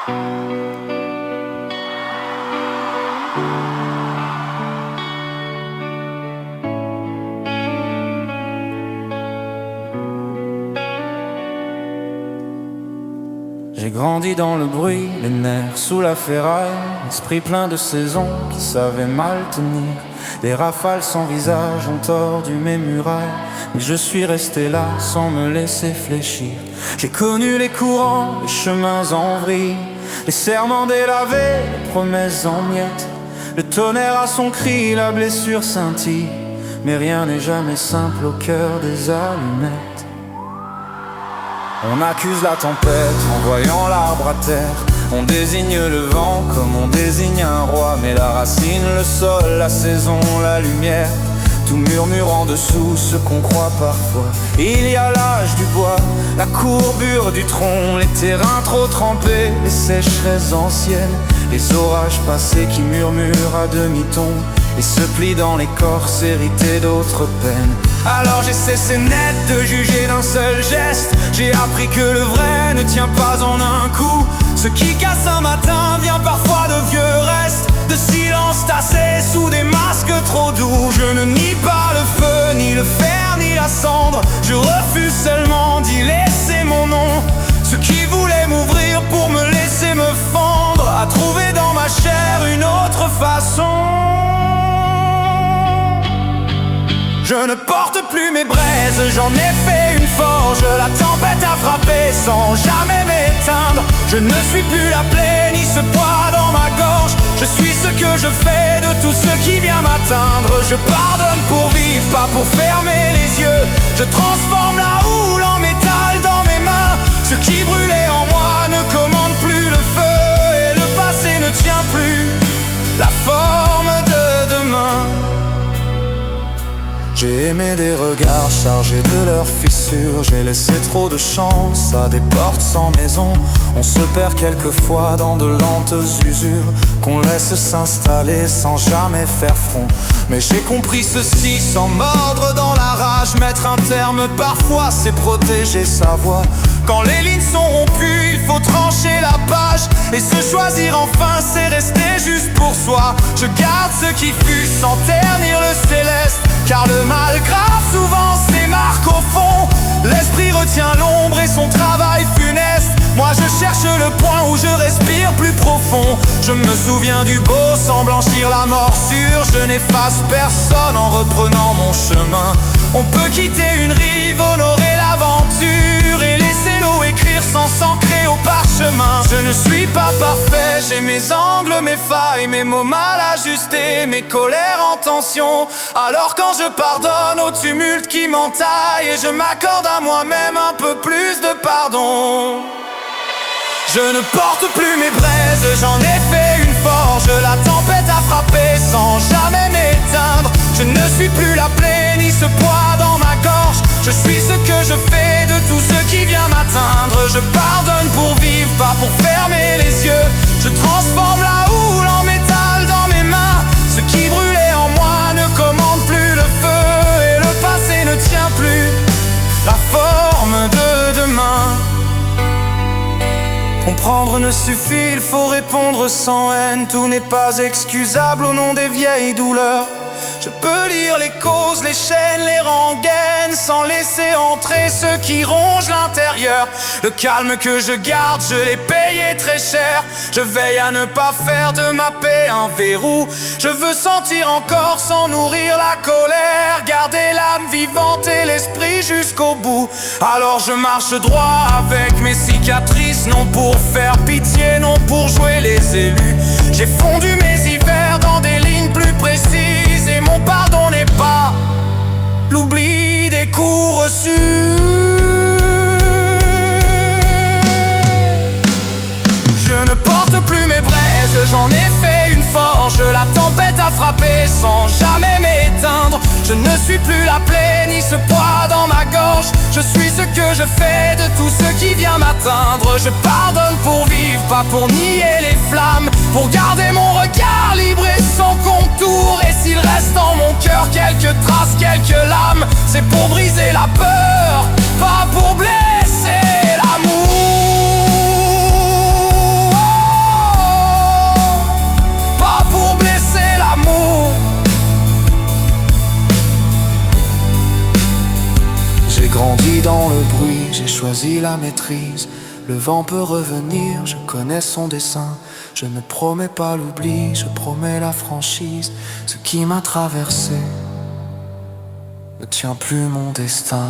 J'ai grandi dans le bruit, les nerfs sous la ferraille, l'esprit plein de saisons qui savaient mal tenir. Des rafales sans visage ont tordu mes murailles, mais je suis resté là sans me laisser fléchir. J'ai connu les courants, les chemins en vrille, les serments délavés, les promesses en miettes. Le tonnerre a son cri, la blessure scintille, mais rien n'est jamais simple au cœur des allumettes. On accuse la tempête en voyant l'arbre à terre. On désigne le vent comme on désigne un roi, mais la racine, le sol, la saison, la lumière, tout murmure en dessous ce qu'on croit parfois. Il y a l'âge du bois, la courbure du tronc, les terrains trop trempés, les sécheresses anciennes, les orages passés qui murmurent à demi-ton et se plient dans l'écorce héritée d'autres peines. Alors j'ai cessé net de juger d'un seul geste. J'ai appris que le vrai ne tient pas en un coup. Ce qui casse un matin vient parfois de vieux restes, de silence tassé sous des masques trop doux. Je ne nie pas le feu, ni le fer, ni la cendre. Je refuse seulement d'y laisser mon nom. Ceux qui voulaient m'ouvrir pour me laisser me fendre, à trouver dans ma chair une autre façon. Je ne porte plus mes braises, j'en ai fait une forge. La tempête a frappé sans jamais m'éteindre. Je ne suis plus la plaie ni ce poids dans ma gorge. Je suis ce que je fais de tout ce qui vient m'atteindre. Je pardonne pour vivre, pas pour fermer les yeux. Je transforme la houle en métal dans mes mains. Ce qui brûlait en moi ne commande plus le feu, et le passé ne tient plus la forme de demain. J'ai aimé des regards chargés de leurs fissures. J'ai laissé trop de chance à des portes sans maison. On se perd quelquefois dans de lentes usures qu'on laisse s'installer sans jamais faire front. Mais j'ai compris ceci sans mordre dans la rage. Mettre un terme parfois c'est protéger sa voix. Quand les lignes sont rompues, il faut trancher la page. Et se choisir enfin, c'est rester juste pour soi. Je garde ce qui fut sans ternir le céleste, car le mal grave souvent se démarque au fond. L'esprit retient l'ombre et son travail funeste. Moi je cherche le point où je respire plus profond. Je me souviens du beau sans blanchir la morsure. Je n'efface personne en reprenant mon chemin. On peut quitter une rive, honorer l'aventure et laisser l'eau écrire sans s'ancrer au parchemin. Je ne suis pas parfait, j'ai mes angles, mes failles, mes mots mal ajustés, mes colères en tension. Alors quand je pardonne au tumulte qui m'entaille, et je m'accorde à moi-même un peu plus de pardon. Je ne porte plus mes braises, j'en ai fait une forge. La tempête a frappé sans jamais m'éteindre. Je ne suis plus la plaie ni ce poids dans ma gorge. Je suis ce que je fais de tout ce qui vient m'atteindre. Je pardonne pour vivre, pas pour fermer les yeux. Je transforme la houle en métal dans mes mains. Ce qui brûlait en moi ne commande plus le feu, et le passé ne tient plus la forme de demain. Comprendre ne suffit, il faut répondre sans haine. Tout n'est pas excusable au nom des vieilles douleurs. Je peux lire les causes, les chaînes, les rengaines, sans laisser entrer ceux qui rongent l'intérieur. Le calme que je garde, je l'ai payé très cher. Je veille à ne pas faire de ma paix un verrou. Je veux sentir encore sans nourrir la colère, garder l'âme vivante et l'esprit jusqu'au bout. Alors je marche droit avec mes cicatrices, non pour faire pitié, non pour jouer les élus. J'ai fondu mes hivers dans des lignes plus précises, et mon pardon n'est pas l'oubli des coups reçus. Je ne porte plus mes braises, j'en ai fait une forge. La tempête a frappé sans jamais m'éteindre. Je ne suis plus la plaie ni ce poids dans ma gorge. Je suis ce que je fais de tout ce qui vient m'atteindre. Je pardonne pour vivre, pas pour nier les flammes, pour garder mon regard libre et sans contour. Et s'il reste en mon cœur quelques traces, quelques lames, c'est pour briser la peur, pas pour blesser l'amour. j'ai choisi la maîtrise. Le vent peut revenir, je connais son dessein. Je ne promets pas l'oubli, je promets la franchise. Ce qui m'a traversé ne tient plus mon destin.